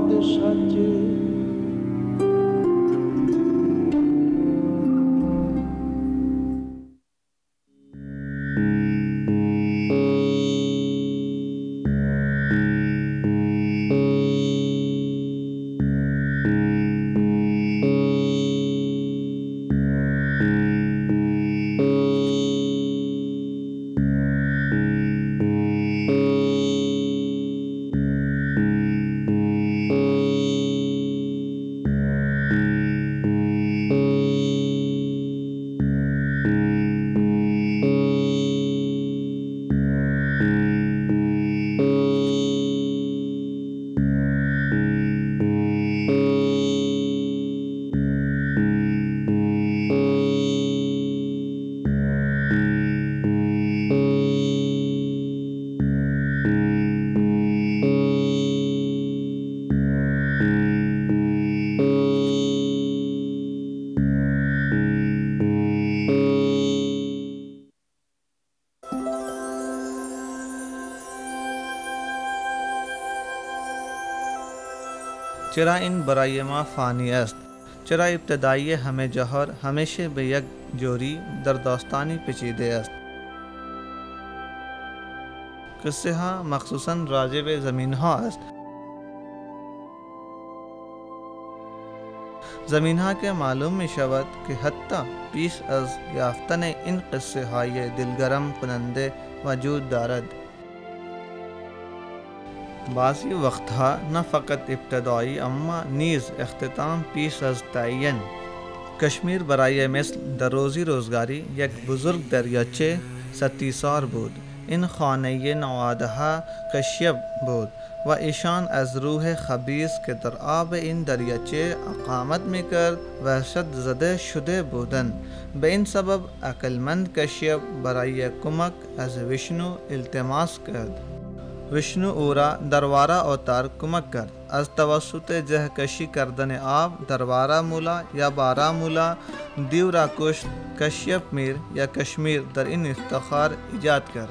سچ چرا این برای ما فانی است، چرا ابتدایی همه جوهر همیشه به یک جوری در داستانی پیچیده است. قصه ها مخصوصاً راجع به زمین ها است. زمین ها که معلوم می شود که حتی پیش از یافتن این قصه های دلگرم کننده وجود دارد. بعضی وقتها نه فقط ابتدایی اما نیز اختتام پیش از تعیین. کشمیر برای مثل در روزی روزگاری یک بزرگ دریاچه ستیسار بود. این خانه نوادها کشیپ بود و ایشان از روح خبیث که در آب این دریاچه اقامت میکرد وحشت زده شده بودند. به این سبب عقلمند کشیپ برای کمک از وشنو التماس کرد. وشنو او را در وارا اوتار کمک کرد. از توسط جهکشی کردن آب در وارامولا یا بارامولا دیو را کشت. کشیپ میر یا کشمیر در این افتخار ایجاد کرد.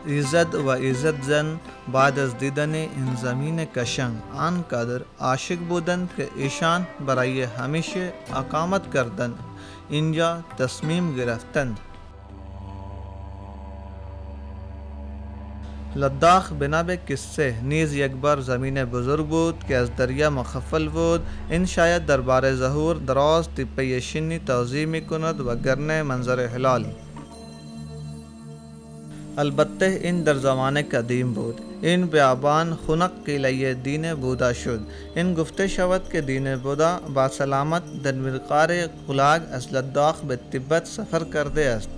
ایزد و ایزد زن بعد از دیدن این زمین کشنگ آنقدر عاشق بودند که ایشان برای همیشه اقامت کردند اینجا تصمیم گرفتند. لداخ بنا به قصه نیز یک بار زمین بزرگ بود که از دریا مخفل بود. این شاید درباره ظهور دراز تپه شنی توضیح می کند و گرنه منظر حلال. البته این در زمان قدیم بود. این بیابان خنک قلعه دین بودا شد. این گفته شود که دین بودا با سلامت در مرقار قلاق از لداخ به تبت سفر کرده است.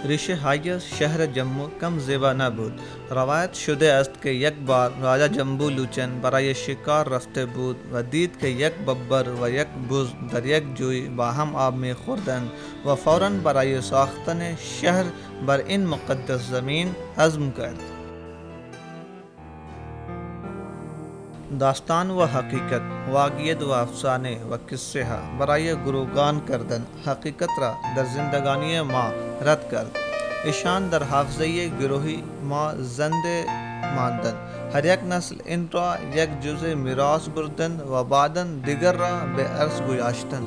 ریشه های شهر جمو کم زیبا نبود. روایت شده است که یک بار راجا جمبو لوچن برای شکار رفته بود و دید که یک ببر و یک بز در یک جوی با هم آب می خوردند و فوراً برای ساختن شهر بر این مقدس زمین عزم کرد. داستان و حقیقت، واقعیت و افسانه و قصه ها برای گروگان کردن حقیقت را در زندگانی ما رد کرد. ایشان در حافظه گروهی ما زنده ماندند. هر یک نسل این را یک جزء میراث بردند و بعداً دیگر را به ارث گذاشتند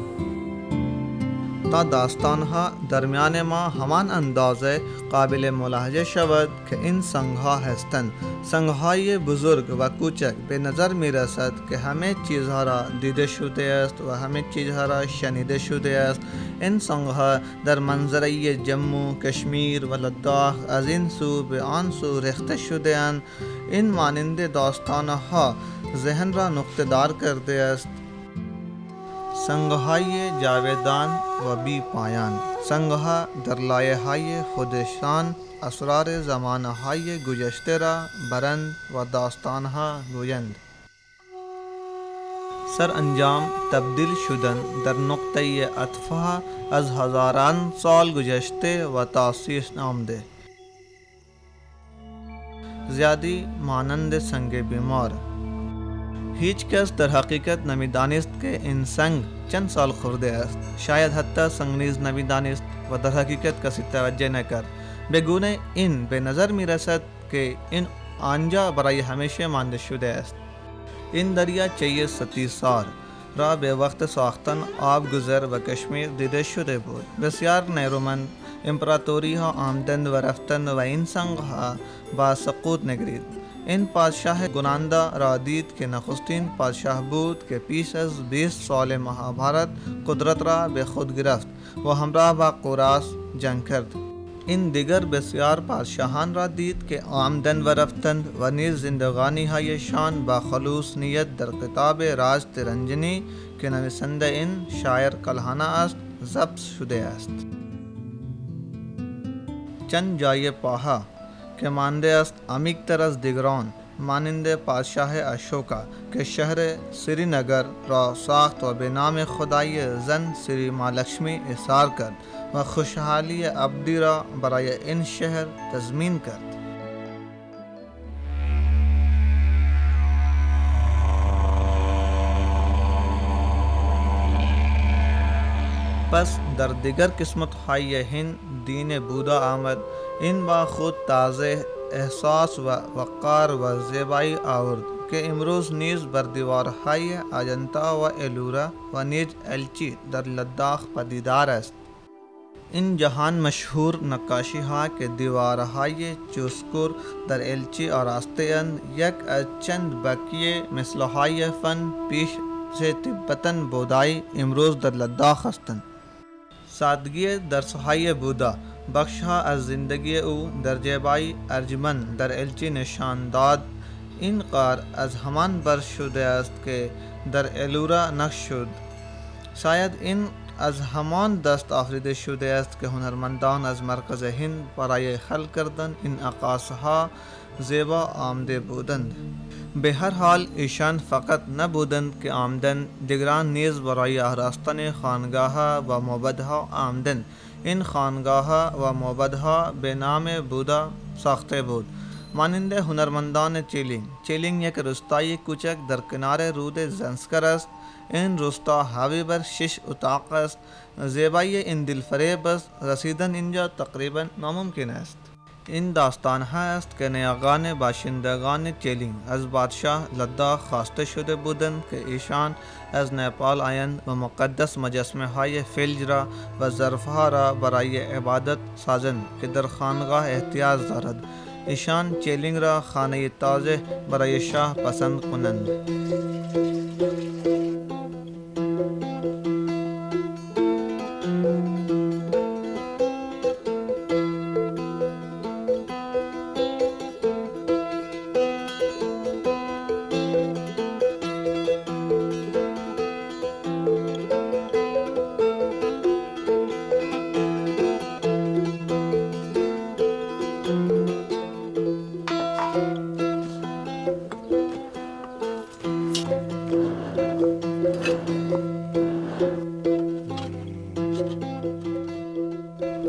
تا داستانها درمیان ما همان اندازه قابل ملاحظه شود که این سنگها هستند. سنگهای بزرگ و کوچک به نظر می رسد که همه چیزها را دیده شده است و همه چیزها را شنیده شده است. این سنگها در منظره جمو، کشمیر و لداخ از این سو به آن سو ریخته شده اند. این مانند داستانها ذهن را نقطه‌دار کرده است. سنگهای جاودان و بی پایان. سنگها در لایه‌های خودشان اسرار زمانهای گذشته را برند و داستانها گویند. سرانجام تبدیل شدن در نقطه عطفها از هزاران سال گذشته و تاسیس آمده. زیادی مانند سنگ بیمار. هیچ کس در حقیقت نمی دانست که این سنگ چند سال خورده است. شاید حتی سنگ نیز نمی دانست و در حقیقت کسی توجه نکرد. بگونه این به نظر می رسد که این آنجا برای همیشه مانده شده است. این دریا چه 30 سال را به وقت ساختن آب گذر و کشمیر دیده شده بود. بسیار نیرومند امپراتوری ها آمدند و رفتند و این سنگ ها با سقوط نگرید. این پادشاه گنانده را دید که نخستین پادشاه بود که پیش از 20 سال مهابھارت قدرت را به خود گرفت و همراه با قوراس جنگ کرد. این دیگر بسیار پادشاهان را دید که آمدند و رفتند و نیز زندگانی هایشان با خلوص نیت در کتاب راج ترنجنی که نویسنده این شاعر کلهانه است ضبط شده است. چند جای پاها که مانده است عمیق‌تر از دیگران مانند پادشاه اشوکا که شهر سری نگر را ساخت و به نام خدای زن سری مالکشمی اظهار کرد و خوشحالی ابدی را برای این شهر تضمین کرد. پس در دیگر قسمت های هند دین بودا آمد. این با خود تازه احساس و وقار و زیبایی آورد که امروز نیز بر دیوارهای اجنتا و ایلورا و نیز الچی در لداخ پدیدار است. این جهان مشهور نقاشی ها که دیوارهای چوسکور در الچی آراسته اند یک از چند بقیه مثلهای فن پیش سے تبتن بودایی امروز در لداخ هستند. سادگی درس‌های بودا بخشها از زندگی او در جبای ارجمند در الچی نشان داد. این غار از همان بر شده است که در ایلورا نقش شد. شاید این از همان دست آفریده شده است که هنرمندان از مرکز هند برای خلق کردن این عکاس‌ها زیبا آمده بودند. به هر حال ایشان فقط نبودند که آمدند، دیگران نیز برای آراستن خانگاه‌ها و معبدها آمدند. این خانگاه‌ها و معبدها به نام بودا ساخته بود. مانند هنرمندان چیلینگ. چیلینگ یک روستای کوچک در کنار رود زنسکر است. این روستا حاوی بر 6 اتاق است. زیبایی این دلفریب است. رسیدن اینجا تقریبا ناممکن است. این داستان ها است که نیاگان باشندگان چیلینگ از بادشاه لداخ خواسته شده بودند که ایشان از نیپال آیند و مقدس مجسمه های فلج را و ظرفها را برای عبادت سازند که در خانگاه احتیاج دارد. ایشان چیلینگ را خانه تازه برای شاه پسند کنند.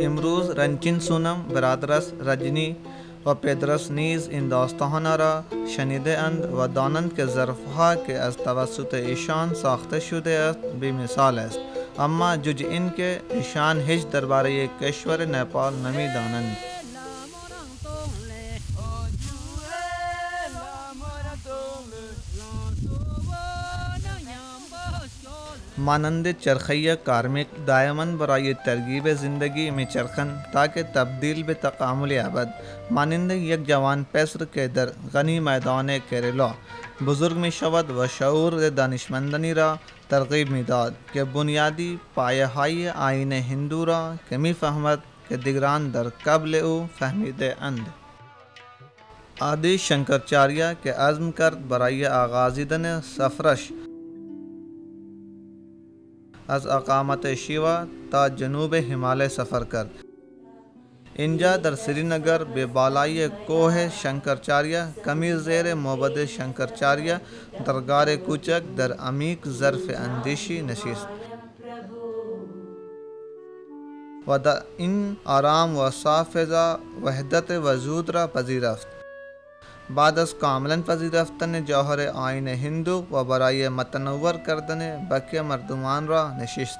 امروز رنچین سونم برادرس رجنی و پدرس نیز این داستان را شنیده اند و دانند که ظرفها که از توسط ایشان ساخته شده است بی مثال است، اما جز این که ایشان هیچ درباره کشور نیپال نمی دانند. مانند چرخه کارمک دائما برای ترغیب زندگی می چرخند تاکہ تبدیل به تکامل یابد. مانند یک جوان پسر که در غنی میدان کیرلا بزرگ می شود و شعور دانشمندانی را ترغیب می داد که بنیادی پایه های آیین هندو را که می فهمد که دیگران در قبل او فهمیده اند. آدی شنکراچاریہ که عزم کرد برای آغازیدن سفرش از اقامت شیوا تا جنوب ہمالیہ سفر کرد. اینجا در سری نگر به بالای کوه شنکراچاریہ کمی زیر معبد شنکراچاریہ در غار کوچک در عمیق ظرف اندیشی نشست و در این آرام و صاف فضا وحدت وجود را پذیرفت. بعد از کاملا پذیرفتن جوهر آیین هندو و برای متنور کردن بقیه مردمان را نشست.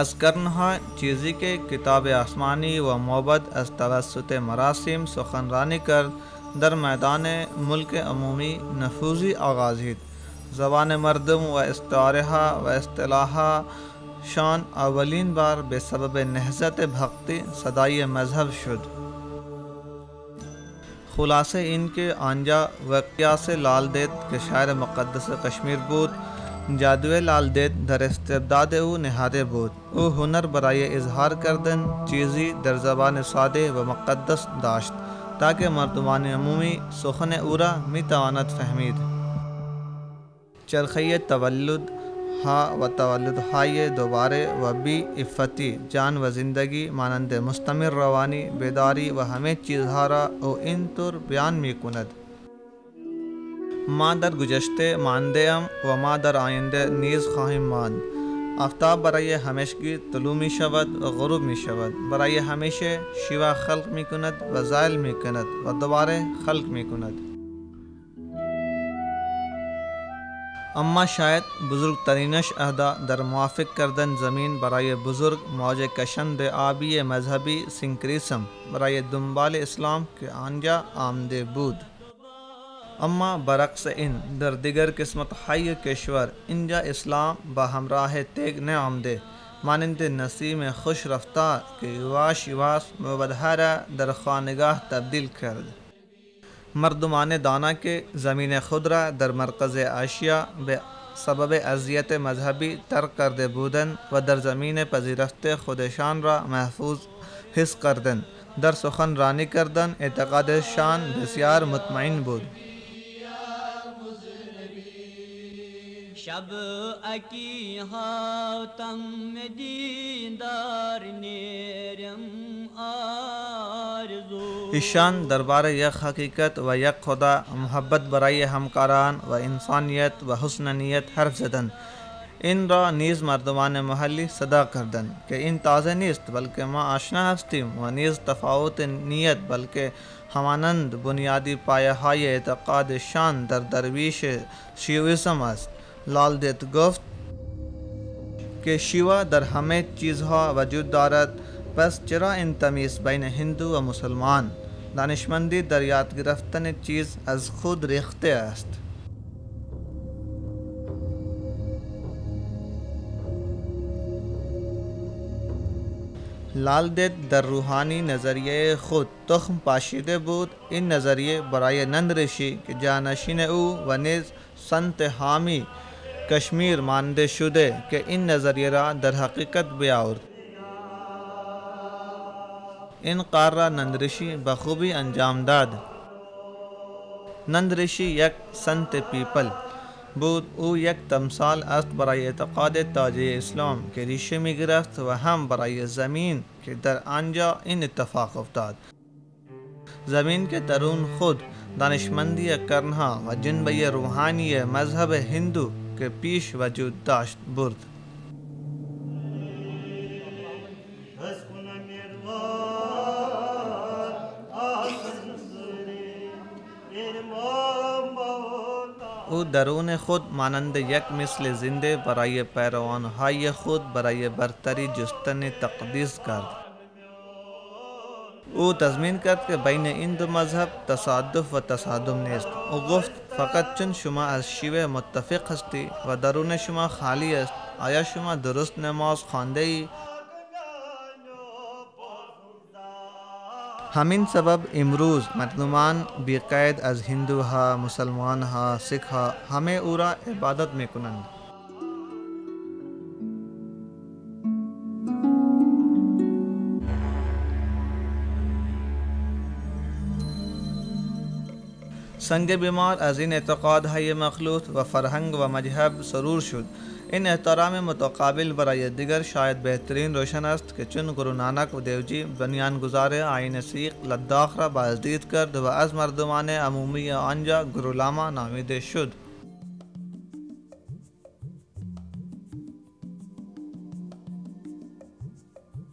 از کرنها چیزی که کتاب آسمانی و موبد از توسط مراسم سخنرانی کرد در میدان ملک عمومی نفوذی آغازید. زبان مردم و استعارها و اصطلاحها شان اولین بار به سبب نهضت بھکتی صدای مذہب شد. خلاصه این که آنجا وقیاس لال دید که شاعر مقدس کشمیر بود، جادوی لال دید در استبداد او نهاده بود. او هنر برای اظهار کردن چیزی در زبان ساده و مقدس داشت تاکه مردمان عمومی سخن او را میتواند فهمید. چرخه تولد ها و تولدهای دوباره و بی افتی جان و زندگی مانند مستمر روانی بیداری و همه چیزها را او اینطور بیان می کند: ما در گذشته مانده ام و ما در آینده نیز خواهیم ماند. آفتاب برای همیشگی طلوع می شود و غروب می شود. برای همیشه شیوا خلق می کند و زائل می کند و دوباره خلق می کند. اما شاید بزرگترینش عہدہ در موافق کردن زمین برای بزرگ موج کشند آبی مذهبی سنکریسم برای دنبال اسلام که آنجا آمده بود. اما برعکس این در دیگر قسمت‌های کشور اینجا اسلام با همراه تیغ نیامده، مانند نسیم خوش رفتار که یواش یواش موبدها را در خانگاه تبدیل کرد. مردمان دانا که زمین خود را در مرکز آسیا به سبب اذیت مذهبی ترک کرده بودند و در زمین پذیرفت خودشان را محفوظ حس کردند، در سخنرانی کردن اعتقادشان بسیار مطمئن بود. شب اکی حاتم دیدار نیرم آرزو. ایشان درباره یک حقیقت و یک خدا، محبت برای همکاران و انسانیت و حسن نیت حرف زدند. این را نیز مردمان محلی صدا کردند که این تازه نیست بلکه ما آشنا هستیم و نیز تفاوت نیت بلکه همانند بنیادی پایه های اعتقادشان در درویش شیویسم است. لال دید گفت که شیوا در همه چیزها وجود دارد، پس چرا این تمیز بین هندو و مسلمان؟ دانشمندی در یاد گرفتن چیز از خود ریخته است. لال دید در روحانی نظریه خود تخم پاشیده بود. این نظریه برای نند رشی که جانشین او و نیز سنت حامی کشمیر مانده شده که این نظریه را در حقیقت بیاورد. این کار را نند رشی بخوبی انجام داد. نند رشی یک سنت پیپل بود. او یک تمثال است برای اعتقاد تاجه اسلام که ریشه می گرفت و هم برای زمین که در آنجا این اتفاق افتاد. زمین که درون خود دانشمندی کرنها و جنبه روحانی مذهب هندو که پیش وجود داشت برد. او درون خود مانند یک مثل زنده برای پیروانهای خود برای برتری جستن تقدیس کرد. او تضمین کرد که بین این دو مذهب تصادف و تصادم نیست. او گفت فقط چون شما از شیوه متفق هستی و درون شما خالی است، آیا شما درست نماز خوانده ای؟ همین سبب امروز مردمان بی‌قید از هندوها، مسلمانها، سکھها همه او را عبادت میکنند. سنگ بیمار از این اعتقادهای مخلوط و فرهنگ و مذهب سرور شد. این احترام متقابل برای دیگر شاید بهترین روشن است که چون گرو نانک و دیوجی بنیانگذار آیین سیخ لداخ را بازدید کرد و از مردمان عمومی آنجا گرو لاما نامیده شد.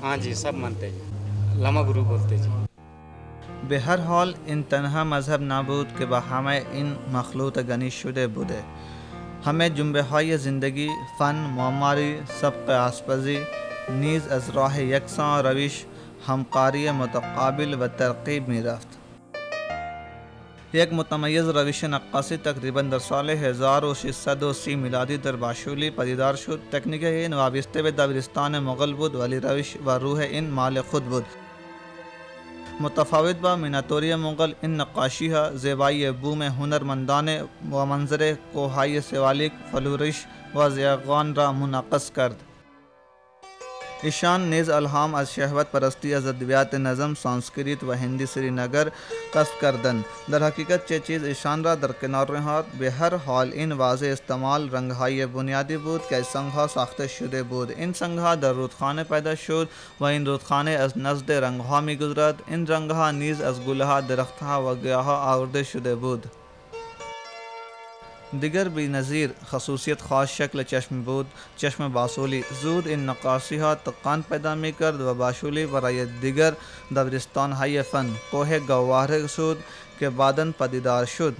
ہاں جی سب مانتے ہیں، لاما گرو بولتے جی. به هر حال این تنها مذهب نبود که به همه این مخلوط غنی شده بوده. همه جنبه های زندگی، فن، معماری، سبق آشپزی نیز از راه یکسان روش، همکاری متقابل و ترغیب می رفت. یک متمایز روش نقاشی تقریباً در سال 1630 میلادی در باشولی پدیدار شد. تکنیک این وابسته به دبیرستان مغل بود ولی روش و روح این مال خود بود. متفاوت با میناتوری مغل، این نقاشی ها زیبایی بوم هنرمندان و منظر کوههای سوالیک، فلورش و زیغان را منعکس کرد. ایشان نیز الهام از شهوت پرستی از ادبیات نظم، سانسکریت و هندی سرینگر کسب کردند. در حقیقت چه چیز ایشان را در کنار نهاد؟ به هر حال این واضح استعمال رنگهای بنیادی بود که از سنگها ساخته شده بود. این سنگها در رودخانه پیدا شد و این رودخانه از نزد رنگها می گذرد. این رنگها نیز از گلها، درختها و گیاها آورده شده بود. دیگر بی نظیر خصوصیت خاص شکل چشم بود. چشم باشولی زود این نقاشی ها تقان پیدا می کرد و باشولی برای دیگر دبیرستان های فن کوه گوهر شد که بعداً پدیدار شد.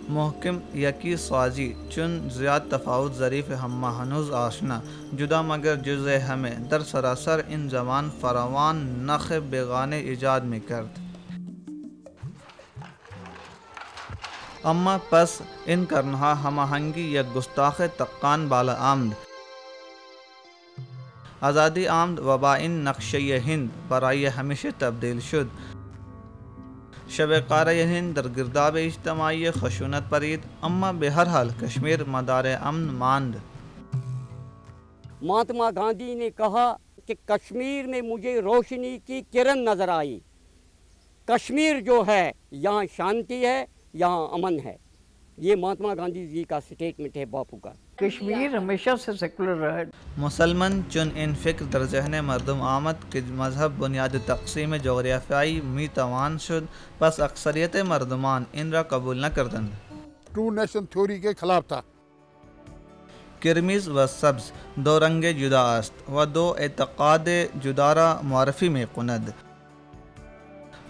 محکم یکی سازی چون زیاد تفاوت ظریف ہم ہنوز آشنا جدا مگر جزء ہمیں در سراسر این زمان فراوان نخ بیگانے ایجاد می کرد. اما پس این کرنها ہماہنگی یک گستاخ تقان بالا آمد. آزادی آمد و با این نقشہ ہند برای ہمیشہ تبدیل شد. شب قارہ ہند در گرداب اجتماعی خشونت پرید، اما بہرحال کشمیر مدار امن ماند. مہاتما گاندھی نے کہا کہ کشمیر میں مجھے روشنی کی کرن نظر آئی. کشمیر جو ہے یہاں شانتی ہے، یہاں امن ہے. یہ مہاتما گاندھی جی کا سٹیٹمنٹ ہے باپو کا. کشمیر ہمیشہ سے سیکولر رہا ہے. مسلمان چون این فکر در ذہن مردم آمد کہ مذہب بنیاد تقسیم جغرافیائی می توان شد، پس اکثریت مردمان ان را قبول نہ کردند. ٹو نیشن تھیوری کے خلاف تھا. کرمیز و سبز دو رنگ جدا است و دو اعتقاد جدا را معرفی می کند.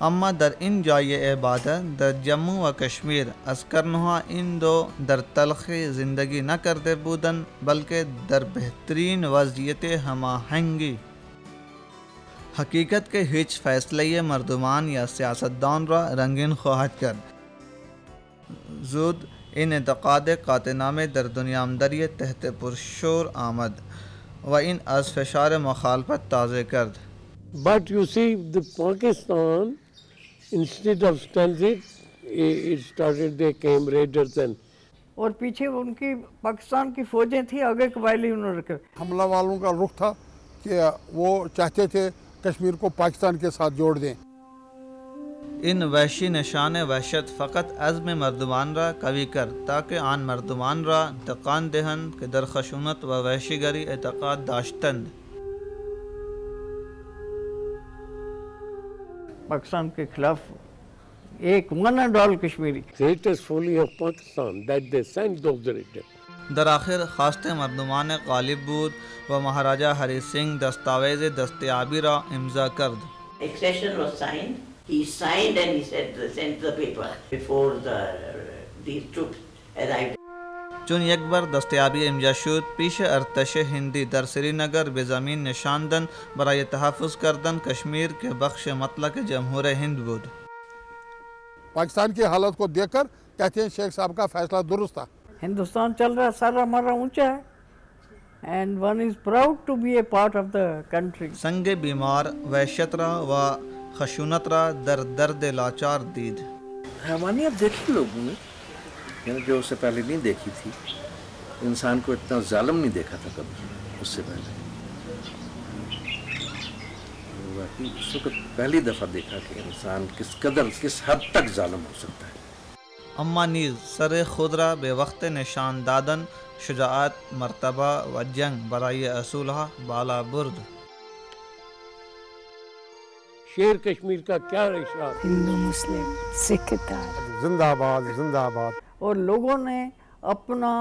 اما در این جای عبادت در جموں و کشمیر از کرنها این دو در تلخی زندگی نہ کرتے بودند بلکہ در بہترین وضعیت ہماہنگی. حقیقت کے ہیچ فیصلے مردمان یا سیاستدان را رنگین خواہد کرد. زود این اعتقاد قاطعنامه در دنیامداری تحت پرشور آمد و این از فشار مخالفت تازه کرد. But you see, the Pakistan, instead of standing, it started, they came raiders and اور پیچھے ان کی پاکستان کی فوجیں تھیں، آگے قبائلی انہوں نے رکھے. حملہ والوں کا رخ تھا کہ وہ چاہتے تھے کشمیر کو پاکستان کے ساتھ جوڑ دیں. این وحشی نشان وحشت فقط عزم مردمان را قوی کرد تاکہ آن مردمان را تقان دهند که در خشونت و وحشیگری اعتقاد داشتند. پاکستان کے خلاف ایک one and all Kashmiri. greatest folly of Pakistan that they sent those raiders. در آخر خواست مردمان غالب بود و مہاراجہ ہری سنگھ دستاویز دستیابی را امضا کرد. Accession was signed. He signed and he said, sent the paper before these troops arrived. چون یک بار دستیابی امضا شد، پیش ارتش ہندی در سری نگر به زمین نشاندن برای تحفظ کردن کشمیر کے بخش مطلق جمہور ہند بود. پاکستان کی حالت کو دیکھ کر کہتے ہیں شیخ صاحب کا فیصلہ درست تھا. ہندوستان چل رہا سارا ہمارا اونچا ہے and one is proud to be a part of the country. سنگ بیمار وحشت را و خشونت را در درد لاچار دید. حیوانیت دیکھی لوگوں نے، یعنی جو اس سے پہلے نہیں دیکھی تھی. انسان کو اتنا ظالم نہیں دیکھا تھا کبھی اس سے پہلے. باقی اس وقت پہلی دفعہ دیکھا کہ انسان کس قدر کس حد تک ظالم ہو سکتا ہے. اما نیز سر خود را به وقت نشان دادن، شجاعت، مرتبہ و جنگ برای اصولها بالا برد. شیر کشمیر کا کیا اشعار. ہندو مسلم سکھ اتحاد زندہ آباد زندہ آباد. اور لوگوں نے اپنا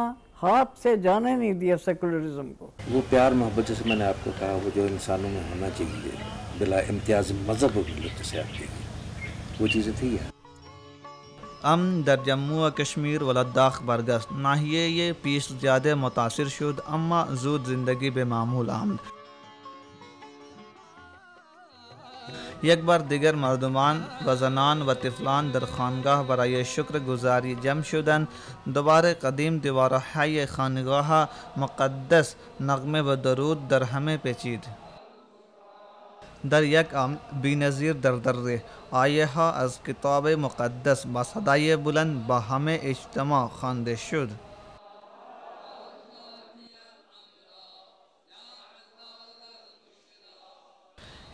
ہاتھ سے جانے نہیں دیا سیکولرزم کو. وہ پیار محبت جیسے میں نے آپ کو کہا وہ جو انسانوں میں ہونا چاہیے بلا امتیاز مذہب و ملت جیسے آپ کے وہ چیزیں تھی. امن در جموں و کشمیر و لداخ برگشت ناحیه یہ پیش زیادہ متاثر شد اما زود زندگی به معمول آمد. یک بار دیگر مردمان و زنان و طفلان در خانگاه برای شکر گزاری جمع شدند. دوباره قدیم دیوارهای خانگاه مقدس نغمه و درود در همه پیچید. در یک امن بی‌نظیر دردره آیه ها از کتاب مقدس با صدای بلند با همه اجتماع خوانده شد.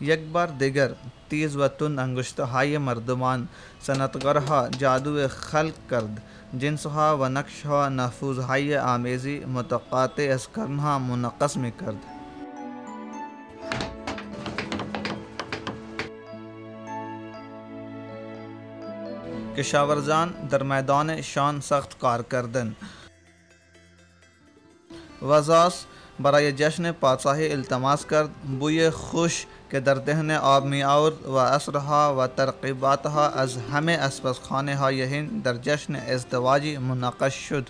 یک بار دیگر تیز و تند انگشتهای مردمان صنعتگرها جادو خلق کرد. جنسها و نقشها نفوذهای آمیزی متقاطع از کرنها منقص می کرد. کشاورزان در میدان شان سخت کار کردند. وزاس برای جشن پادشاهی التماس کرد. بوی خوش که در دهن آب می آورد و عصرها و ترقیباتها از همه آشپزخانه های هند در جشن ازدواجی منعقد شد.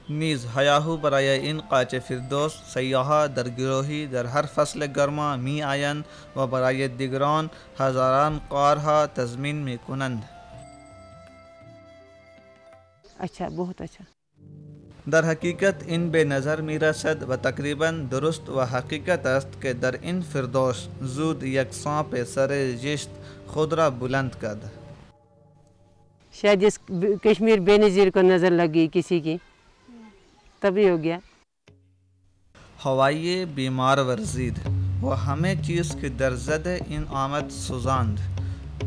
نیز هیاهو برای این قاچ فردوس سیاها در گروهی در هر فصل گرما می آیند و برای دیگران هزاران قارها تضمین می کنند. اچھا بہت اچھا. در حقیقت این به نظر می رسد و تقریباً درست و حقیقت است که در این فردوس زود یک سانپ سر جشت خود را بلند کرد. شاید جس کشمیر بے نظیر کو نظر لگی کسی کی تبھی ہو گیا. ہوائی بیمار ورزید و همه چیز که در زد این آمد سوزاند.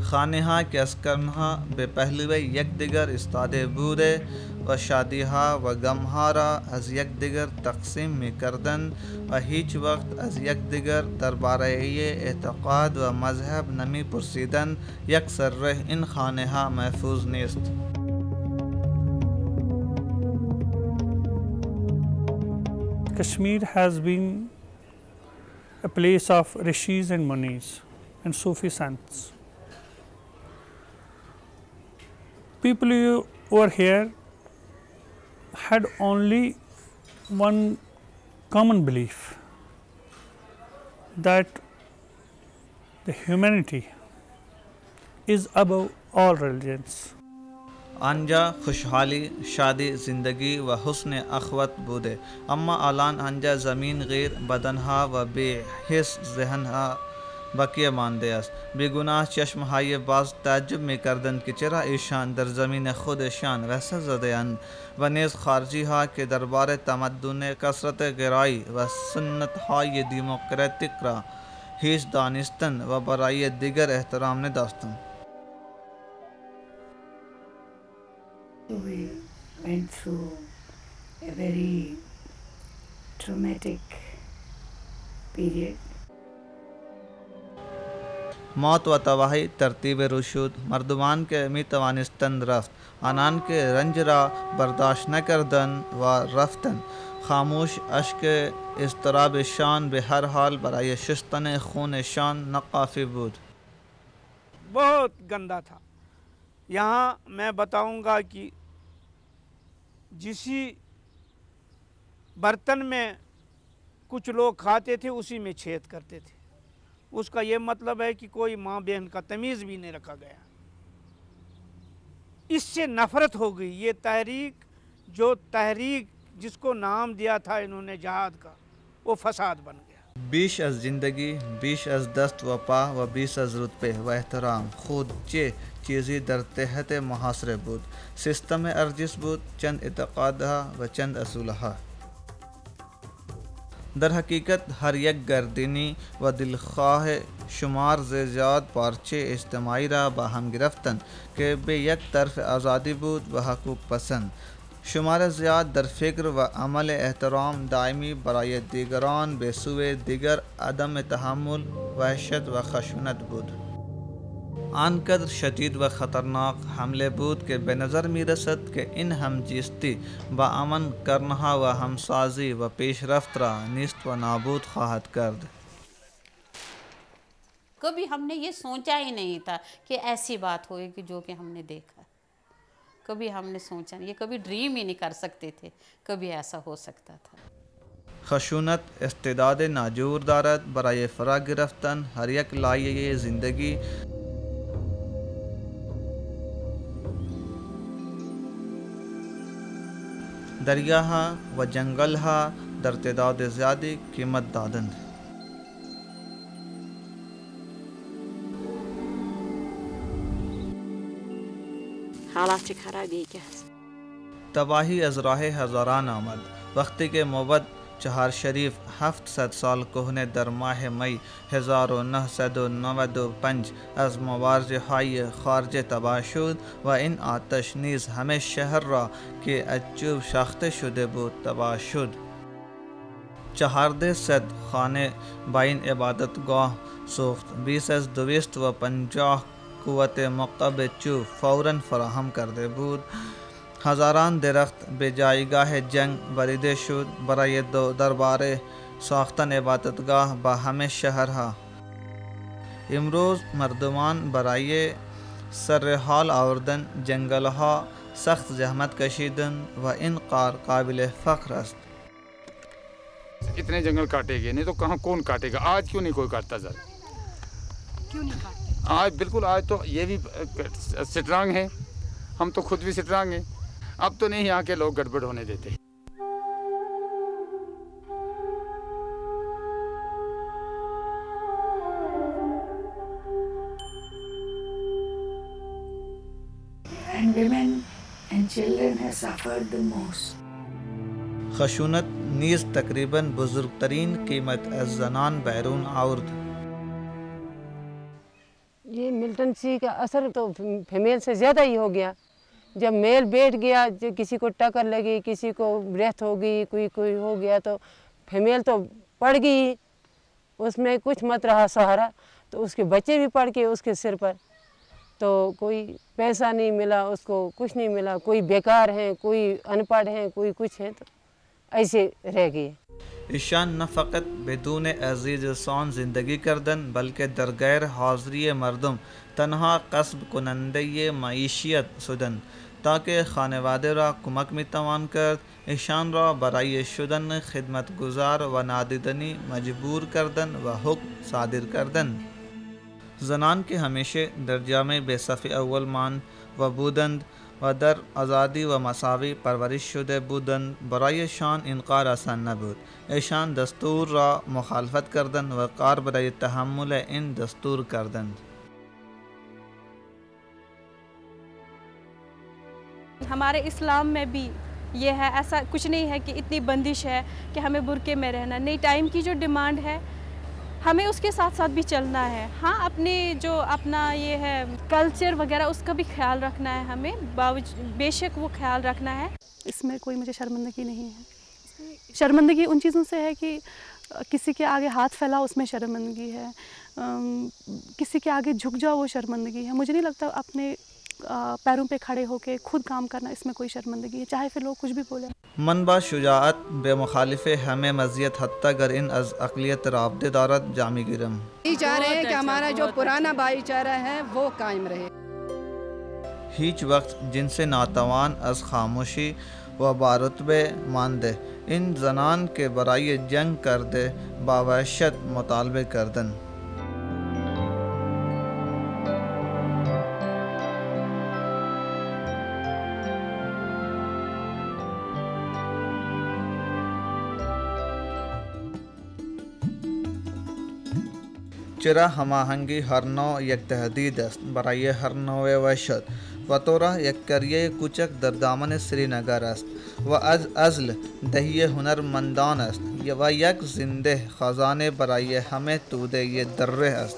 خانه ها که از کرنها به پهلوی یک دیگر استاده بوده و شادی ها و غم ها را از یک دیگر تقسیم می کردند و هیچ وقت از یک دیگر درباره اعتقاد و مذهب نمی پرسیدند. یک سر این خانه ها محفوظ نیست. Kashmir has been a place of rishis and munis and Sufi saints. People who were here had only one common belief, that the humanity is above all religions. آنجا خوشحالی، شادی، زندگی و حسن اخوت بوده، اما الان آنجا زمین غیر بدنها و بی حس ذهنها باقی مانده است. بیگناه چشمهای باز تعجب می‌کردند که چرا ایشان در زمین خودشان وحشت زده‌اند و نیز خارجی ها که درباره تمدن کثرت گرایی و سنت های دموکراتیک را هیچ دانستند و برای دیگر احترام نداشتند. We went through a very traumatic period. موت و تباہی ترتیب رشود مردمان که می توانستند رفت، آنان که رنج را برداشت نکردند و رفتند. خاموش اشک اضطراب شان به هر حال برای شستن خون شان ناکافی بود. بہت گندا تھا. یہاں میں بتاؤں گا کہ جسی برتن میں کچھ لوگ کھاتے تھے اسی میں چھید کرتے تھے. اس کا یہ مطلب ہے کہ کوئی ماں بہن کا تمیز بھی نہیں رکھا گیا. اس سے نفرت ہو گئی. یہ تحریک جس کو نام دیا تھا انہوں نے جہاد کا، وہ فساد بن گیا. بیش از زندگی، بیش از دست و پا و بیش از رتبه و احترام خود چه چیزی در تحت محاصره بود. سیستم ارجس بود، چند اعتقادها و چند اصولها. در حقیقت هر یک گردنی و دلخواه شمار زیاد پارچه اجتماعی را با هم گرفتند که به یک طرف آزادی بود و حقوق پسند. شمار زیاد در فکر و عمل احترام دائمی برای دیگران به سوی دیگر عدم تحمل وحشت و خشونت بود. آنقدر شدید و خطرناک حمله بود که به نظر می رسد که این همجیستی با امن کرنها و همسازی و پیشرفت را نیست و نابود خواهد کرد. کبھی ہم نے یہ سوچا ہی نہیں تھا کہ ایسی بات ہوئے گی جو کہ ہم نے دیکھا. کبھی ہم نے سوچا نہیں, یہ کبھی ڈریم ہی نہیں کر سکتے تھے کبھی ایسا ہو سکتا تھا. خشونت استعداد ناجور دارد برای فرا گرفتن هر یک لایه زندگی. دریاها و جنگلها در تعداد زیادی قیمت دادند. حالات خرابی کیا تباہی از راہ ہزاران آمد وقتی کہ موبد چہار شریف 700 سال کہنے در ماہ مئی 1995 از مبارزه‌های خارج تباه شد و این آتش نیز همه شهر را که از چوب ساخته شده بود تباه شد. 400 خانه با این عبادتگاه سوخت. 20 از 250 قوت مقب چوب فوراً فراہم کرده بود. ہزاران درخت به جایگاه جنگ بریده شد برای درباره ساختن عبادتگاه با همه شهرها. امروز مردمان برای سر حال آوردن جنگلها سخت زحمت کشیدن و این کار قابل فخر است. اتنے جنگل کاٹے گئے نہیں تو کہاں کون کاٹے گا؟ آج کیوں نہیں کوئی کاٹتا ذرا؟ کیوں نہیں کاٹتے؟ آج بالکل آج تو یہ بھی سٹرانگ ہیں, ہم تو خود بھی سٹرانگ ہیں. اب تو نہیں یہاں کے لوگ گڑبڑ ہونے دیتے. And women and children have suffered the most. Khushwant نیز تقریباً بزرگترین قیمت از زنان بیرون آورد. یہ ملٹنسی کا اثر تو فیمیل سے زیادہ ہی ہو گیا. جب میل بیٹھ گیا, جو کسی کو ٹکر لگی, کسی کو ڈیتھ ہو گئی, کوئی ہو گیا, تو فیمیل تو پڑ گئی, اس میں کچھ مت رہا سہارا, تو اس کے بچے بھی پڑ کے اس کے سر پر, تو کوئی پیسہ نہیں ملا, اس کو کچھ نہیں ملا, کوئی بیکار ہیں, کوئی ان پڑھ ہیں, کوئی کچھ ہیں, تو ایسے رہ گئے. ایشان نہ فقط بدون عزیز سان زندگی کردن بلکہ در غیر حاضری مردم تنہا کسب کننده معیشیت شدن تاکہ خانواده را کمک میتوان کرد. ایشان را برای شدن خدمتگزار و نادیدنی مجبور کردن و حکم صادر کردن. زنان که همیشه در جامعه به صف اول ماند و بودند و در آزادی و مساوی پرورش شده بودند, برایشان این کار آسان نبود. ایشان دستور را مخالفت کردند و کار برای تحمل این دستور کردند. ہمارے اسلام میں بھی یہ ہے, ایسا کچھ نہیں ہے کہ اتنی بندش ہے کہ ہمیں برقعے میں رہنا نہیں. ٹائم کی جو ڈیمانڈ ہے ہمیں اس کے ساتھ ساتھ بھی چلنا ہے. ہاں اپنے جو اپنا یہ ہے کلچر وغیرہ اس کا بھی خیال رکھنا ہے ہمیں, بے شک وہ خیال رکھنا ہے. اس میں کوئی مجھے شرمندگی نہیں ہے. شرمندگی ان چیزوں سے ہے کہ کسی کے آگے ہاتھ پھیلاؤ, اس میں شرمندگی ہے. کسی کے آگے جھک جاؤ, وہ شرمندگی ہے. مجھے نہیں لگتا اپنے پیروں پہ کھڑے ہو کے خود کام کرنا اس میں کوئی شرمندگی ہے, چاہے پھر لوگ کچھ بھی بولیں. منبع شجاعت به مخالف همه مزیت حتی گر این از اقلیت رابطه دارد جامی گیرم. چاہ رہے ہیں کہ ہمارا جو پرانا بھائی چارہ ہے وہ قائم رہے. هیچ وقت جنس ناتوان از خاموشی و بارتبه مانده این زنان که برای جنگ کرده با وحشت مطالبه کردن. چرا هماهنگی هر نوع یک تهدید است برای هر نوع وحشت و طورا یک کریه کوچک در دامن سرینگر است و از ازل دهی هنرمندان است و یک زنده خزانه برای همه توده دره است.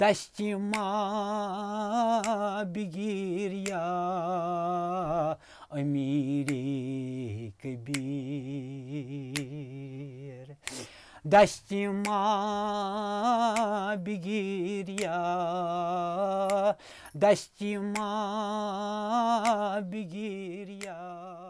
دشتی ما بگیر یا امیر کبیر دشتی ما بگیر یا دشتی ما بگیر یا